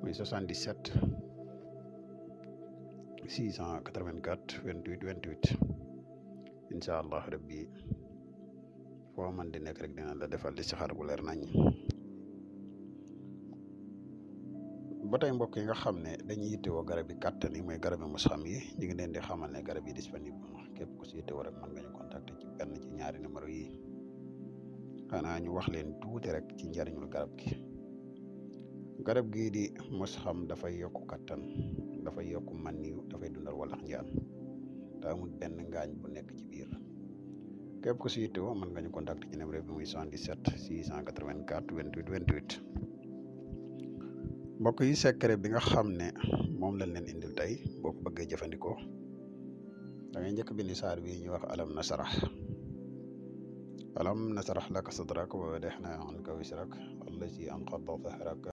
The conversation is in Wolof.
muy 77 684 28 28 incha allah rabbi foo man di nekk rek dina la defal listixaar bu leer nañ. ba tey mbokk yi nga xam ne dañuy yittewoo garab yi kàttan yi mooy garab yi mos xam yi ñu ngi leen di xamal ne garab yi disponible na képp ku si yittewoo rek mën nga ñu contacter ci benn ci ñaari numéro yi. xanaa ñu wax leen tuuti rek ci njariñul garab gi. garab gii di mos xam dafay yokku kattan, dafay yokku maniw, dafay dundal walax njaan te amul benn ngaañ bu nekk ci biir. képp ku si yittewoo mën nga ñu contacter ci numéro bi muy 77 684 28 28. mbokk yi secret bi nga xam ne moom lañ leen indil tey boo ko bëggee jëfandikoo da ngay njëkk bind saar bi ñuy wax alam nasrah laka sadrak wa wada'na anka wisrak allazi anqadha dhahrak